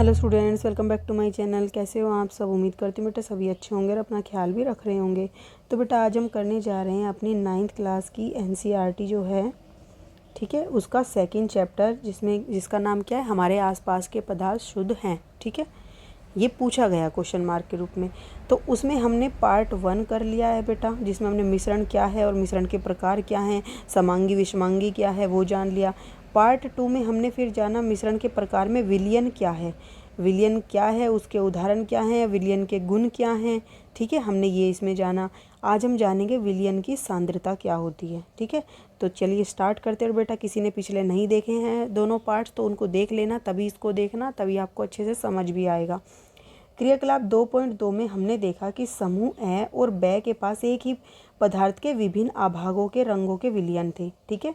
Hello students, welcome back to my channel. कैसे हो आप सब? उम्मीद करती हूँ बेटा सभी अच्छे होंगे और अपना ख्याल भी रख रहे होंगे। तो बेटा आज हम करने जा रहे हैं अपनी 9th क्लास की एनसीईआरटी जो है, ठीक है, उसका सेकंड चैप्टर जिसका नाम क्या है, हमारे आसपास के पदार्थ शुद्ध हैं। ठीक है, ये पूछा गया क्वेश्चन मार्क के रूप में। तो उसमें हमने पार्ट 1 कर लिया है बेटा, जिसमें हमने मिश्रण क्या है और मिश्रण के प्रकार क्या हैं, समांगी विषमांगी क्या है वो जान लिया। पार्ट 2 में हमने फिर जाना मिश्रण के प्रकार में विलयन क्या है, विलयन क्या है, उसके उदाहरण क्या हैं, विलयन के गुण क्या हैं। ठीक है, हमने ये इसमें जाना। आज हम जानेंगे विलयन की सांद्रता क्या होती है। ठीक है, तो चलिए स्टार्ट करते हैं बेटा। किसी ने पिछले नहीं देखे हैं दोनों पार्ट्स तो उनको देख लेना, तभी इसको देखना, तभी आपको अच्छे से समझ भी आएगा। क्रियाकलाप 2.2 में हमने देखा कि समूह ए और ब के पास एक ही पदार्थ के विभिन्न आभागों के रंगों के विलयन थे। ठीक है,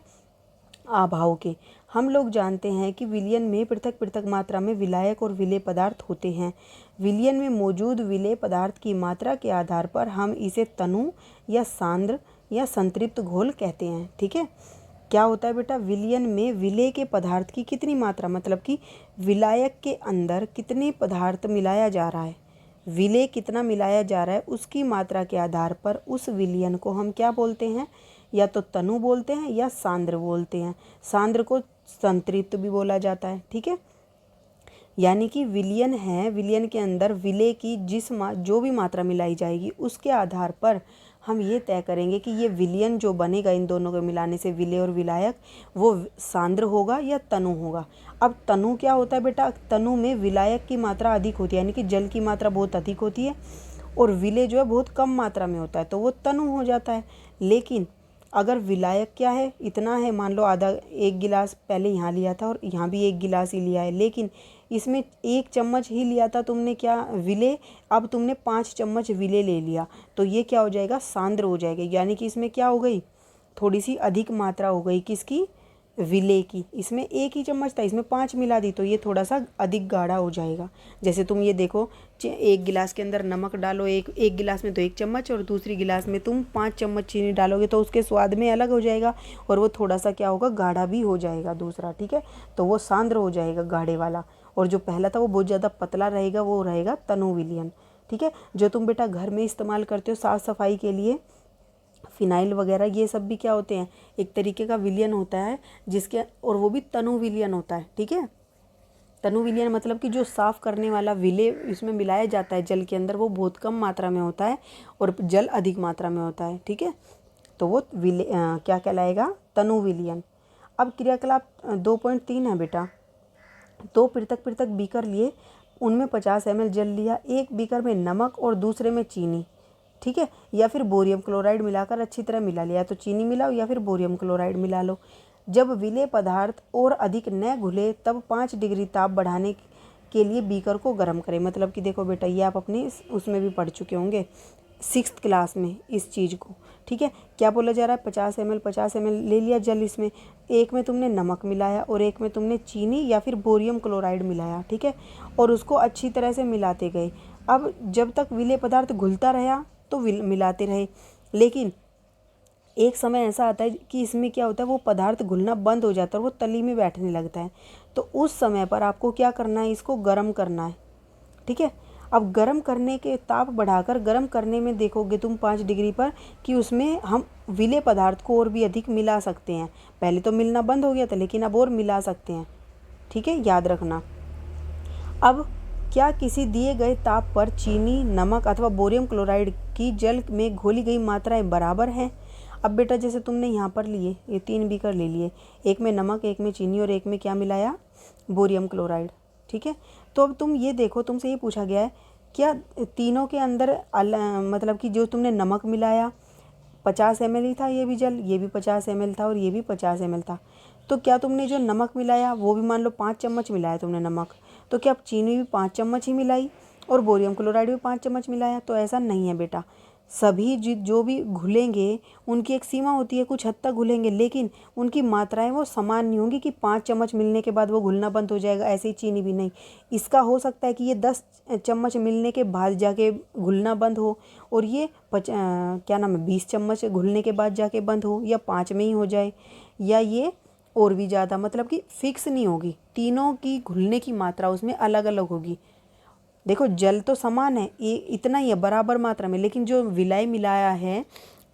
आभाव के। हम लोग जानते हैं कि विलयन में पृथक पृथक मात्रा में विलायक और विलेय पदार्थ होते हैं। विलयन में मौजूद विलेय पदार्थ की मात्रा के आधार पर हम इसे तनु या सांद्र या संतृप्त घोल कहते हैं। ठीक है, क्या होता है बेटा, विलयन में विलेय के पदार्थ की कितनी मात्रा, मतलब कि विलायक के अंदर कितने पदार्थ मिलाया जा रहा है, विलेय कितना मिलाया जा रहा है, उसकी मात्रा के आधार पर उस विलयन को हम क्या बोलते हैं, या तो तनु बोलते हैं या सांद्र बोलते हैं। सांद्र को संतृप्त भी बोला जाता है। ठीक है, यानी कि विलयन है, विलयन के अंदर विलेय की जो भी मात्रा मिलाई जाएगी उसके आधार पर हम ये तय करेंगे कि ये विलयन जो बनेगा इन दोनों को मिलाने से, विलेय और विलायक, वो सांद्र होगा या तनु होगा। अब तनु क्या होता है बेटा, तनु में विलायक की मात्रा अधिक होती है, यानी कि जल की मात्रा बहुत अधिक होती है, और विलेय जो है बहुत कम मात्रा में होता है, तो वो तनु हो जाता है। लेकिन अगर विलायक क्या है, इतना है, मान लो आधा एक गिलास पहले यहाँ लिया था और यहाँ भी एक गिलास ही लिया है, लेकिन इसमें 1 चम्मच ही लिया था तुमने क्या, विलेय, अब तुमने 5 चम्मच विलेय ले लिया, तो ये क्या हो जाएगा, सांद्र हो जाएगा। यानी कि इसमें क्या हो गई, थोड़ी सी अधिक मात्रा हो गई, किसकी, विलेय की। इसमें 1 ही चम्मच था, इसमें 5 मिला दी, तो ये थोड़ा सा अधिक गाढ़ा हो जाएगा। जैसे तुम ये देखो, एक गिलास के अंदर नमक डालो, एक गिलास में तो 1 चम्मच, और दूसरी गिलास में तुम 5 चम्मच चीनी डालोगे, तो उसके स्वाद में अलग हो जाएगा, और वो थोड़ा सा क्या होगा, गाढ़ा भी हो जाएगा दूसरा। ठीक है, तो वो सांद्र हो जाएगा गाढ़े वाला, और जो पहला था वो बहुत ज़्यादा पतला रहेगा, वो रहेगा तनु विलयन। ठीक है, जो तुम बेटा घर में इस्तेमाल करते हो साफ़ सफाई के लिए, फिनाइल वगैरह, ये सब भी क्या होते हैं, एक तरीके का विलयन होता है, जिसके, और वो भी तनु विलयन होता है। ठीक है, तनु विलयन मतलब कि जो साफ़ करने वाला विलेय इसमें मिलाया जाता है जल के अंदर, वो बहुत कम मात्रा में होता है और जल अधिक मात्रा में होता है। ठीक है, तो वो क्या कहलाएगा, तनु विलयन। अब क्रियाकलाप 2.3 है बेटा। 2 पृथक पृथक बीकर लिए, उनमें 50 ml जल लिया, एक बीकर में नमक और दूसरे में चीनी, ठीक है, या फिर बोरियम क्लोराइड मिलाकर अच्छी तरह मिला लिया, तो चीनी मिलाओ या फिर बोरियम क्लोराइड मिला लो। जब विलेय पदार्थ और अधिक न घुले तब 5 डिग्री ताप बढ़ाने के लिए बीकर को गर्म करें। मतलब कि देखो बेटा, ये आप अपने उसमें भी पढ़ चुके होंगे 6th क्लास में इस चीज़ को। ठीक है, क्या बोला जा रहा है, 50 ml ले लिया जल, इसमें एक में तुमने नमक मिलाया और एक में तुमने चीनी या फिर बोरियम क्लोराइड मिलाया। ठीक है, और उसको अच्छी तरह से मिलाते गए। अब जब तक विलेय पदार्थ घुलता रहा तो मिलाते रहे, लेकिन एक समय ऐसा आता है कि इसमें क्या होता है, वो पदार्थ घुलना बंद हो जाता है और वो तली में बैठने लगता है, तो उस समय पर आपको क्या करना है, इसको गर्म करना है। ठीक है, अब गर्म करने के ताप बढ़ाकर गर्म करने में देखोगे तुम 5 डिग्री पर कि उसमें हम विलेय पदार्थ को और भी अधिक मिला सकते हैं। पहले तो मिलना बंद हो गया था, लेकिन अब और मिला सकते हैं। ठीक है, याद रखना। अब क्या किसी दिए गए ताप पर चीनी, नमक अथवा बोरियम क्लोराइड की जल में घोली गई मात्राएं बराबर हैं? अब बेटा जैसे तुमने यहाँ पर लिए, ये 3 बीकर ले लिए, एक में नमक, एक में चीनी और एक में क्या मिलाया, बोरियम क्लोराइड। ठीक है, तो अब तुम ये देखो, तुमसे ये पूछा गया है क्या तीनों के अंदर मतलब कि जो तुमने नमक मिलाया 50 ml ही था, ये भी जल, ये भी 50 ml था और ये भी 50 ml था, तो क्या तुमने जो नमक मिलाया वो भी मान लो 5 चम्मच मिलाया तुमने नमक, तो क्या अब चीनी भी 5 चम्मच ही मिलाई और बोरियम क्लोराइड भी 5 चम्मच मिलाया? तो ऐसा नहीं है बेटा, सभी जो भी घुलेंगे उनकी एक सीमा होती है, कुछ हद तक घुलेंगे, लेकिन उनकी मात्राएं वो समान नहीं होंगी कि 5 चम्मच मिलने के बाद वो घुलना बंद हो जाएगा। ऐसे ही चीनी भी नहीं, इसका हो सकता है कि ये 10 चम्मच मिलने के बाद जाके घुलना बंद हो, और ये क्या नाम है 20 चम्मच घुलने के बाद जाके बंद हो, या 5 में ही हो जाए, या ये और भी ज़्यादा, मतलब कि फिक्स नहीं होगी, तीनों की घुलने की मात्रा उसमें अलग अलग होगी। देखो जल तो समान है, ये इतना ही है बराबर मात्रा में, लेकिन जो विलाय मिलाया है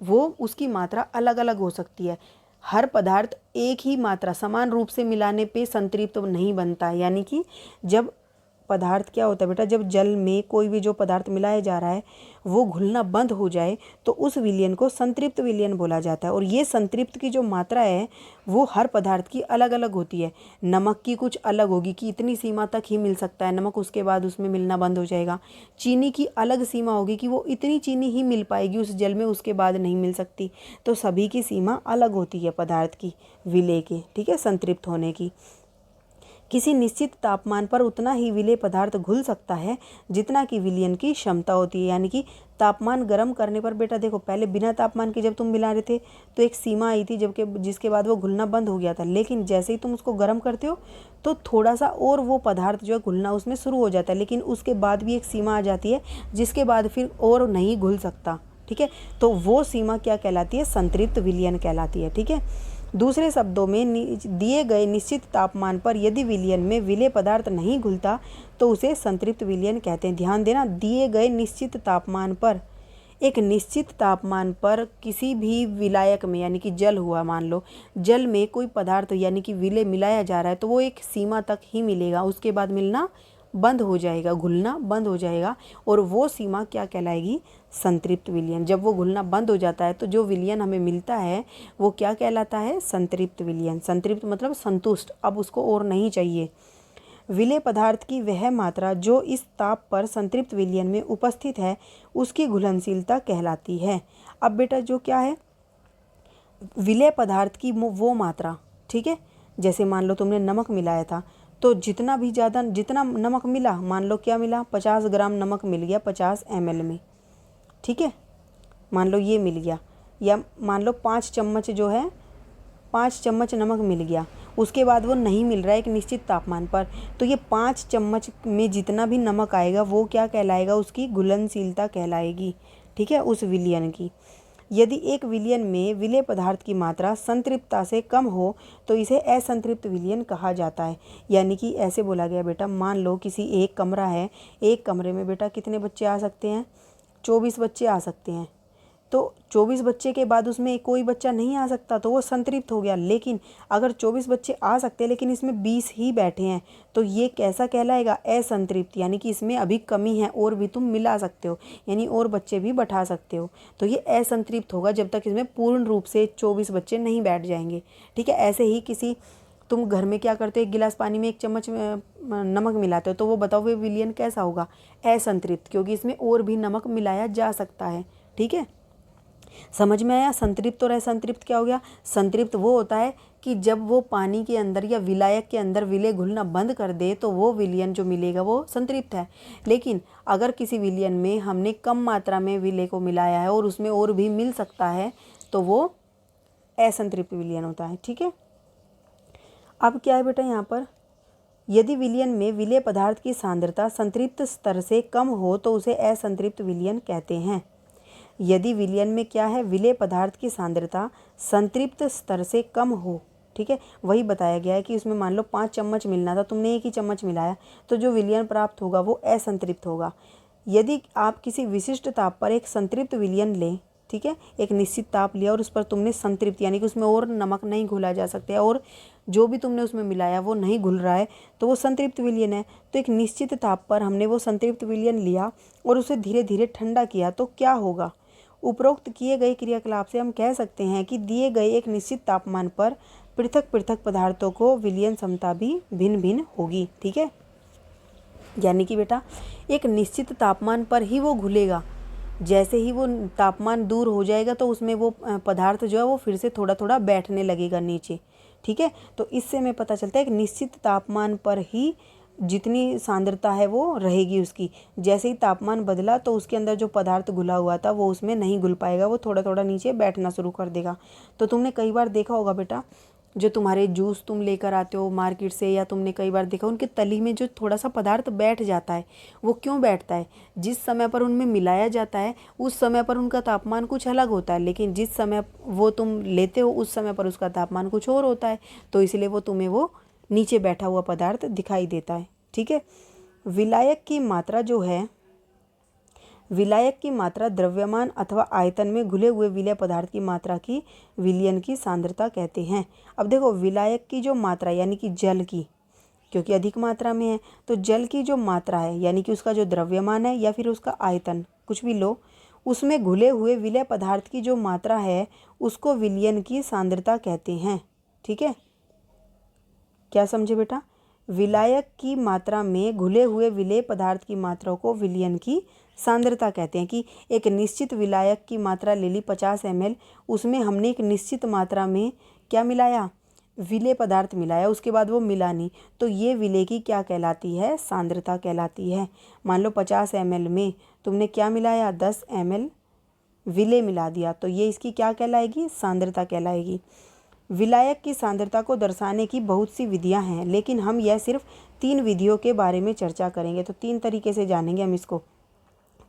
वो उसकी मात्रा अलग अलग हो सकती है। हर पदार्थ एक ही मात्रा समान रूप से मिलाने पे संतृप्त नहीं बनता है। यानी कि जब पदार्थ क्या होता है बेटा, जब जल में कोई भी जो पदार्थ मिलाया जा रहा है वो घुलना बंद हो जाए तो उस विलयन को संतृप्त विलयन बोला जाता है। और ये संतृप्त की जो मात्रा है वो हर पदार्थ की अलग अलग होती है। नमक की कुछ अलग होगी कि इतनी सीमा तक ही मिल सकता है नमक, उसके बाद उसमें मिलना बंद हो जाएगा। चीनी की अलग सीमा होगी कि वो इतनी चीनी ही मिल पाएगी उस जल में, उसके बाद नहीं मिल सकती। तो सभी की सीमा अलग होती है पदार्थ की विलय के, ठीक है, संतृप्त होने की। किसी निश्चित तापमान पर उतना ही विलेय पदार्थ घुल सकता है जितना कि विलयन की क्षमता होती है। यानी कि तापमान गर्म करने पर बेटा देखो, पहले बिना तापमान के जब तुम मिला रहे थे तो एक सीमा आई थी जबकि जिसके बाद वो घुलना बंद हो गया था, लेकिन जैसे ही तुम उसको गर्म करते हो तो थोड़ा सा और वो पदार्थ जो है घुलना उसमें शुरू हो जाता है, लेकिन उसके बाद भी एक सीमा आ जाती है जिसके बाद फिर और नहीं घुल सकता। ठीक है, तो वो सीमा क्या कहलाती है, संतृप्त विलयन कहलाती है। ठीक है, दूसरे शब्दों में दिए गए निश्चित तापमान पर यदि विलयन में विलेय पदार्थ नहीं घुलता तो उसे संतृप्त विलयन कहते हैं। ध्यान देना, दिए गए निश्चित तापमान पर, एक निश्चित तापमान पर किसी भी विलायक में, यानी कि जल हुआ, मान लो जल में कोई पदार्थ यानी कि विलेय मिलाया जा रहा है तो वो एक सीमा तक ही मिलेगा, उसके बाद मिलना बंद हो जाएगा, घुलना बंद हो जाएगा। और वो सीमा क्या कहलाएगी, संतृप्त विलयन। जब वो घुलना बंद हो जाता है तो जो विलयन हमें मिलता है वो क्या कहलाता है, संतृप्त विलयन। संतृप्त मतलब संतुष्ट, अब उसको और नहीं चाहिए। विलेय पदार्थ की वह मात्रा जो इस ताप पर संतृप्त विलयन में उपस्थित है उसकी घुलनशीलता कहलाती है। अब बेटा जो क्या है, विलेय पदार्थ की वो मात्रा, ठीक है, जैसे मान लो तुमने नमक मिलाया था तो जितना भी ज़्यादा, जितना नमक मिला, मान लो क्या मिला, 50 ग्राम नमक मिल गया 50 ml में, ठीक है, मान लो ये मिल गया, या मान लो 5 चम्मच जो है, 5 चम्मच नमक मिल गया, उसके बाद वो नहीं मिल रहा है एक निश्चित तापमान पर, तो ये 5 चम्मच में जितना भी नमक आएगा वो क्या कहलाएगा, उसकी घुलनशीलता कहलाएगी। ठीक है, उस विलयन की। यदि एक विलयन में विलेय पदार्थ की मात्रा संतृप्तता से कम हो तो इसे असंतृप्त विलयन कहा जाता है। यानी कि ऐसे बोला गया बेटा, मान लो किसी एक कमरा है, एक कमरे में बेटा कितने बच्चे आ सकते हैं, 24 बच्चे आ सकते हैं। तो 24 बच्चे के बाद उसमें कोई बच्चा नहीं आ सकता तो वो संतृप्त हो गया। लेकिन अगर 24 बच्चे आ सकते हैं लेकिन इसमें 20 ही बैठे हैं तो ये कैसा कहलाएगा, असंतृप्त। यानी कि इसमें अभी कमी है, और भी तुम मिला सकते हो, यानी और बच्चे भी बैठा सकते हो, तो ये असंतृप्त होगा जब तक इसमें पूर्ण रूप से 24 बच्चे नहीं बैठ जाएंगे। ठीक है, ऐसे ही किसी, तुम घर में क्या करते हो, 1 गिलास पानी में 1 चम्मच नमक मिलाते हो, तो वो बताओ वो विलयन कैसा होगा, असंतृप्त, क्योंकि इसमें और भी नमक मिलाया जा सकता है। ठीक है, समझ में आया। संतृप्त और असंतृप्त क्या हो गया, संतृप्त वो होता है कि जब वो पानी के अंदर या विलायक के अंदर विलेय घुलना बंद कर दे तो वो विलयन जो मिलेगा वो संतृप्त है। लेकिन अगर किसी विलयन में हमने कम मात्रा में विलेय को मिलाया है और उसमें और भी मिल सकता है तो वो असंतृप्त विलयन होता है। ठीक है, अब क्या है बेटा यहाँ पर, यदि विलयन में विलेय पदार्थ की सांद्रता संतृप्त स्तर से कम हो तो उसे असंतृप्त विलयन कहते हैं। यदि विलयन में क्या है, विलेय पदार्थ की सांद्रता संतृप्त स्तर से कम हो, ठीक है, वही बताया गया है कि उसमें मान लो 5 चम्मच मिलना था, तुमने 1 ही चम्मच मिलाया तो जो विलयन प्राप्त होगा वो असंतृप्त होगा। यदि आप किसी विशिष्ट ताप पर एक संतृप्त विलयन लें, ठीक है, एक निश्चित ताप लिया और उस पर तुमने संतृप्त, यानी कि उसमें और नमक नहीं घुला जा सकता है और जो भी तुमने उसमें मिलाया वो नहीं घुल रहा है तो वो संतृप्त विलयन है। तो एक निश्चित ताप पर हमने वो संतृप्त विलयन लिया और उसे धीरे धीरे ठंडा किया तो क्या होगा, उपरोक्त किए गए क्रियाकलाप से हम कह सकते हैं कि दिए गए एक निश्चित तापमान पर पृथक पृथक पदार्थों को विलयन क्षमता भी भिन्न भिन्न होगी। ठीक है, यानी कि बेटा एक निश्चित तापमान पर ही वो घुलेगा, जैसे ही वो तापमान दूर हो जाएगा तो उसमें वो पदार्थ जो है वो फिर से थोड़ा थोड़ा बैठने लगेगा नीचे। ठीक है, तो इससे हमें पता चलता है कि निश्चित तापमान पर ही जितनी सांद्रता है वो रहेगी उसकी, जैसे ही तापमान बदला तो उसके अंदर जो पदार्थ घुला हुआ था वो उसमें नहीं घुल पाएगा, वो थोड़ा थोड़ा नीचे बैठना शुरू कर देगा। तो तुमने कई बार देखा होगा बेटा जो तुम्हारे जूस तुम लेकर आते हो मार्केट से, या तुमने कई बार देखा उनके तली में जो थोड़ा सा पदार्थ बैठ जाता है, वो क्यों बैठता है? जिस समय पर उनमें मिलाया जाता है उस समय पर उनका तापमान कुछ अलग होता है, लेकिन जिस समय वो तुम लेते हो उस समय पर उसका तापमान कुछ और होता है, तो इसलिए वो तुम्हें वो नीचे बैठा हुआ पदार्थ दिखाई देता है। ठीक है। विलायक की मात्रा जो है, विलायक की मात्रा द्रव्यमान अथवा आयतन में घुले हुए विलेय पदार्थ की मात्रा की विलयन की सांद्रता कहते हैं। अब देखो, विलायक की जो मात्रा यानी कि जल की, क्योंकि अधिक मात्रा में है, तो जल की जो मात्रा है यानी कि उसका जो द्रव्यमान है या फिर उसका आयतन, कुछ भी लो, उसमें घुले हुए विलेय पदार्थ की जो मात्रा है उसको विलयन की सांद्रता कहते हैं। ठीक है, क्या समझे बेटा? विलायक की मात्रा में घुले हुए विलेय पदार्थ की मात्रा को विलयन की सांद्रता कहते हैं। कि एक निश्चित विलायक की मात्रा ले ली 50 ml, उसमें हमने एक निश्चित मात्रा में क्या मिलाया? विलेय पदार्थ मिलाया, उसके बाद वो मिला नहीं, तो ये विलेय की क्या कहलाती है? सांद्रता कहलाती है। मान लो 50 ml में तुमने क्या मिलाया? 10 ml विलेय मिला दिया, तो ये इसकी क्या कहलाएगी? सांद्रता कहलाएगी। विलायक की सांद्रता को दर्शाने की बहुत सी विधियां हैं, लेकिन हम यह सिर्फ 3 विधियों के बारे में चर्चा करेंगे। तो 3 तरीके से जानेंगे हम इसको।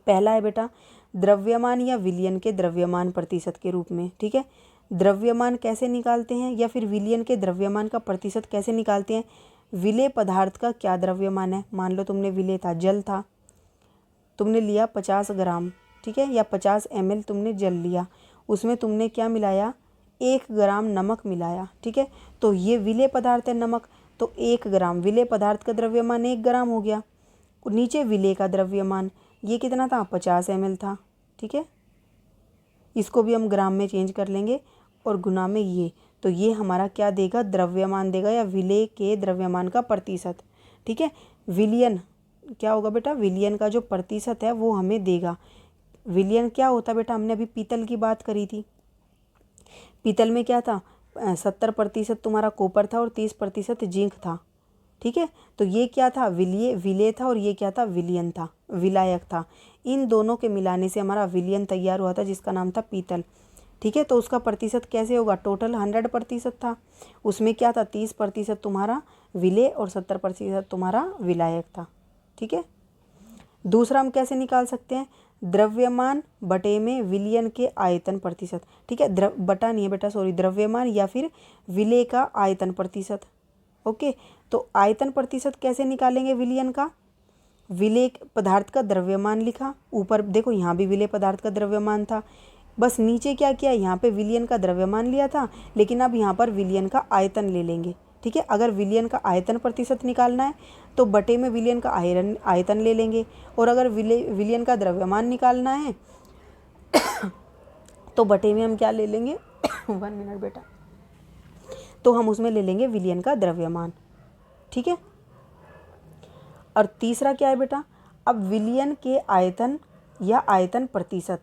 पहला है बेटा द्रव्यमान या विलयन के द्रव्यमान प्रतिशत के रूप में। ठीक है, द्रव्यमान कैसे निकालते हैं या फिर विलयन के द्रव्यमान का प्रतिशत कैसे निकालते हैं? विलेय पदार्थ का क्या द्रव्यमान है? मान लो तुमने विलेय था, जल था, तुमने लिया 50 ग्राम, ठीक है, या 50 ml तुमने जल लिया, उसमें तुमने क्या मिलाया? 1 ग्राम नमक मिलाया। ठीक है, तो ये विलेय पदार्थ है नमक, तो 1 ग्राम विलेय पदार्थ का द्रव्यमान 1 ग्राम हो गया। नीचे विलेय का द्रव्यमान ये कितना था? 50 ml था। ठीक है, इसको भी हम ग्राम में चेंज कर लेंगे और गुना में ये, तो ये हमारा क्या देगा? द्रव्यमान देगा या विलेय के द्रव्यमान का प्रतिशत। ठीक है, विलयन क्या होगा बेटा? विलयन का जो प्रतिशत है वो हमें देगा। विलयन क्या होता बेटा? हमने अभी पीतल की बात करी थी। पीतल में क्या था? 70% तुम्हारा कॉपर था और 30% जिंक था। ठीक है, तो ये क्या था? विलेय था, और ये क्या था? विलयन था, विलायक था। इन दोनों के मिलाने से हमारा विलयन तैयार हुआ था जिसका नाम था पीतल। ठीक है, तो उसका प्रतिशत कैसे होगा? टोटल 100% था, उसमें क्या था? 30% तुम्हारा विलेय और 70% तुम्हारा विलायक था। ठीक है, दूसरा हम कैसे निकाल सकते हैं? द्रव्यमान बटे में विलयन के आयतन प्रतिशत। ठीक है, बटा नहीं है बेटा, सॉरी, द्रव्यमान या फिर विलेय का आयतन प्रतिशत। ओके, तो आयतन प्रतिशत कैसे निकालेंगे विलयन का? विलेय पदार्थ का द्रव्यमान लिखा, ऊपर देखो यहाँ भी विलेय पदार्थ का द्रव्यमान था, बस नीचे क्या किया? यहाँ पे विलयन का द्रव्यमान लिया था, लेकिन अब यहाँ पर विलयन का आयतन ले लेंगे। ठीक है, अगर विलयन का आयतन प्रतिशत निकालना है तो बटे में विलयन का आयतन ले लेंगे, और अगर विलयन का द्रव्यमान निकालना है तो बटे में हम क्या ले लेंगे? 1 मिनट बेटा, तो हम उसमें ले लेंगे विलयन का द्रव्यमान। ठीक है, और तीसरा क्या है बेटा? अब विलयन के आयतन या आयतन प्रतिशत,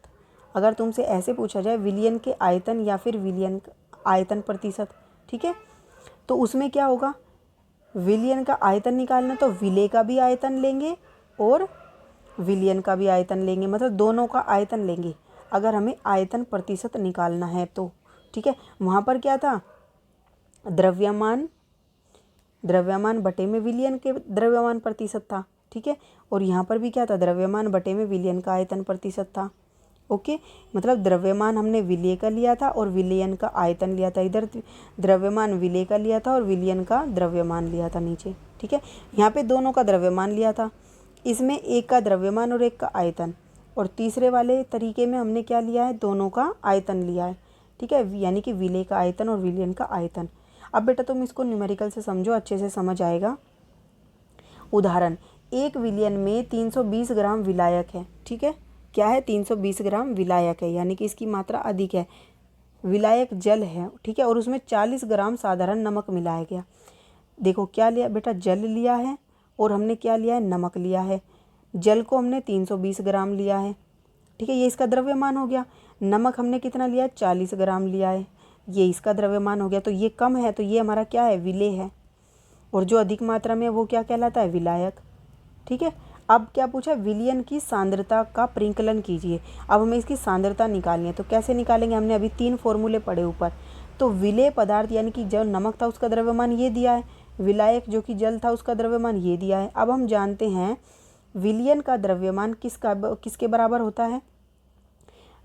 अगर तुमसे ऐसे पूछा जाए विलयन के आयतन या फिर विलयन आयतन प्रतिशत, ठीक है, तो उसमें क्या होगा? विलयन का आयतन निकालना तो विलेय का भी आयतन लेंगे और विलयन का भी आयतन लेंगे, मतलब दोनों का आयतन लेंगे अगर हमें आयतन प्रतिशत निकालना है तो। ठीक है, वहाँ पर क्या था? द्रव्यमान बटे में विलयन के द्रव्यमान प्रतिशत था। ठीक है, और यहाँ पर भी क्या था? द्रव्यमान बटे में विलयन का आयतन प्रतिशत था। ओके, मतलब द्रव्यमान हमने विलेय का लिया था और विलयन का आयतन लिया था। इधर द्रव्यमान विलेय का लिया था और विलयन का द्रव्यमान लिया था नीचे। ठीक है, यहाँ पे दोनों का द्रव्यमान लिया था, इसमें एक का द्रव्यमान और एक का आयतन, और तीसरे वाले तरीके में हमने क्या लिया है? दोनों का आयतन लिया है। ठीक है, यानी कि विलेय का आयतन और विलयन का आयतन। अब बेटा तुम इसको न्यूमेरिकल से समझो, अच्छे से समझ आएगा। उदाहरण, एक विलयन में 320 ग्राम विलायक है। ठीक है, क्या है? 320 ग्राम विलायक है, यानी कि इसकी मात्रा अधिक है। विलायक जल है, ठीक है, और उसमें 40 ग्राम साधारण नमक मिलाया गया। देखो क्या लिया बेटा? जल लिया है और हमने क्या लिया है? नमक लिया है। जल को हमने 320 ग्राम लिया है, ठीक है, ये इसका द्रव्यमान हो गया। नमक हमने कितना लिया है? 40 ग्राम लिया है, ये इसका द्रव्यमान हो गया। तो ये कम है, तो ये हमारा क्या है? विलेय है, और जो अधिक मात्रा में है वो क्या कहलाता है? विलायक। ठीक है, अब क्या पूछा? विलयन की सांद्रता का परिकलन कीजिए। अब हमें इसकी सांद्रता निकालनी है, तो कैसे निकालेंगे? हमने अभी 3 फॉर्मूले पढ़े ऊपर, तो विलेय पदार्थ यानी कि जो नमक था उसका द्रव्यमान ये दिया है, विलायक जो कि जल था उसका द्रव्यमान ये दिया है। अब हम जानते हैं विलयन का द्रव्यमान किसके बराबर होता है।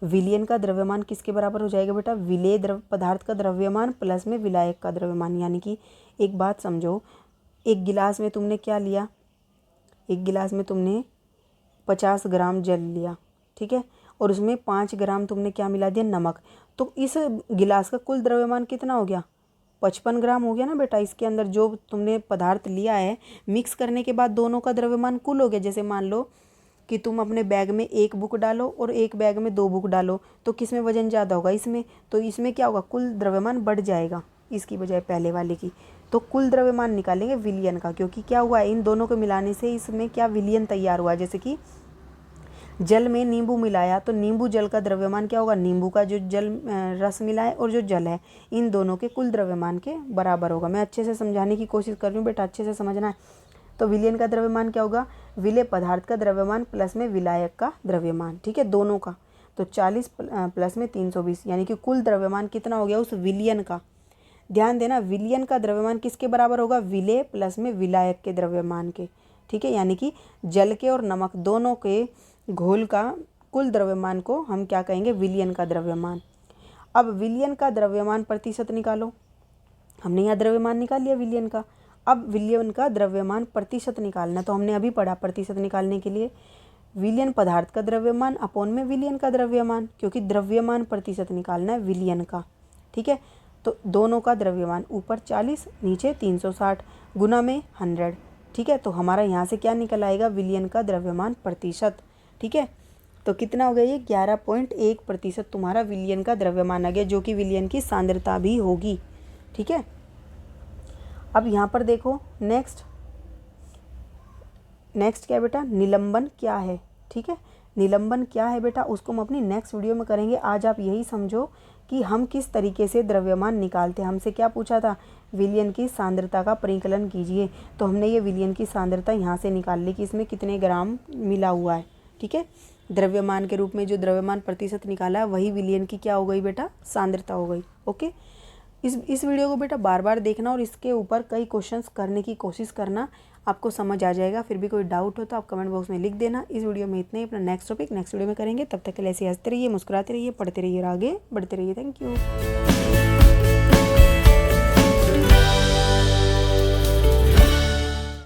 विलयन का द्रव्यमान किसके बराबर हो जाएगा बेटा, विलेय पदार्थ का द्रव्यमान प्लस में विलायक का द्रव्यमान। यानी कि एक बात समझो, एक गिलास में तुमने क्या लिया, एक गिलास में तुमने 50 ग्राम जल लिया, ठीक है, और उसमें 5 ग्राम तुमने क्या मिला दिया, नमक। तो इस गिलास का कुल द्रव्यमान कितना हो गया, 55 ग्राम हो गया ना बेटा। इसके अंदर जो तुमने पदार्थ लिया है मिक्स करने के बाद दोनों का द्रव्यमान कुल हो गया। जैसे मान लो कि तुम अपने बैग में 1 बुक डालो और एक बैग में 2 बुक डालो, तो किस में वजन ज़्यादा होगा, इसमें। तो इसमें क्या होगा, कुल द्रव्यमान बढ़ जाएगा इसकी बजाय पहले वाले की। तो कुल द्रव्यमान निकालेंगे विलयन का, क्योंकि क्या हुआ है इन दोनों को मिलाने से इसमें क्या विलयन तैयार हुआ। जैसे कि जल में नींबू मिलाया तो नींबू जल का द्रव्यमान क्या होगा, नींबू का जो जल रस मिला है और जो जल है इन दोनों के कुल द्रव्यमान के बराबर होगा। मैं अच्छे से समझाने की कोशिश कर रही हूँ बेटा, अच्छे से समझना है। तो विलयन का द्रव्यमान क्या होगा, विलेय पदार्थ का द्रव्यमान प्लस में विलायक का द्रव्यमान, ठीक है, दोनों का। तो 40 प्लस में 320 यानी कि कुल द्रव्यमान कितना हो गया उस विलयन का। ध्यान देना, विलयन का द्रव्यमान किसके बराबर होगा, विलेय प्लस में विलायक के द्रव्यमान के, ठीक है। यानी कि जल के और नमक दोनों के घोल का कुल द्रव्यमान को हम क्या कहेंगे, विलयन का द्रव्यमान। अब विलयन का द्रव्यमान प्रतिशत निकालो। हमने यहाँ द्रव्यमान निकाल लिया विलयन का, अब विलयन का द्रव्यमान प्रतिशत निकालना। तो हमने अभी पढ़ा प्रतिशत निकालने के लिए विलयन पदार्थ का द्रव्यमान अपॉन में विलयन का द्रव्यमान, क्योंकि द्रव्यमान प्रतिशत निकालना है विलयन का, ठीक है। तो दोनों का द्रव्यमान ऊपर 40 नीचे 360 गुना में 100, ठीक है। तो हमारा यहाँ से क्या निकल आएगा, विलयन का द्रव्यमान प्रतिशत, ठीक है। तो कितना हो गया, ये 11.1% तुम्हारा विलयन का द्रव्यमान आ गया, जो कि विलयन की सांद्रता भी होगी, ठीक है। अब यहाँ पर देखो नेक्स्ट क्या है बेटा, निलंबन क्या है, ठीक है। निलंबन क्या है बेटा, उसको हम अपनी नेक्स्ट वीडियो में करेंगे। आज आप यही समझो कि हम किस तरीके से द्रव्यमान निकालते हैं। हमसे क्या पूछा था, विलयन की सांद्रता का परिकलन कीजिए। तो हमने ये विलयन की सांद्रता यहाँ से निकाल ली कि इसमें कितने ग्राम मिला हुआ है, ठीक है। द्रव्यमान के रूप में जो द्रव्यमान प्रतिशत निकाला है वही विलयन की क्या हो गई बेटा, सांद्रता हो गई। ओके, इस वीडियो को बेटा बार बार देखना और इसके ऊपर कई क्वेश्चंस करने की कोशिश करना, आपको समझ आ जाएगा। फिर भी कोई डाउट हो तो आप कमेंट बॉक्स में लिख देना। इस वीडियो में इतना ही, अपना नेक्स्ट टॉपिक नेक्स्ट वीडियो में करेंगे। तब तक के लिए ऐसे हंसते रहिए, मुस्कुराते रहिए, पढ़ते रहिए और आगे बढ़ते रहिए। Thank you.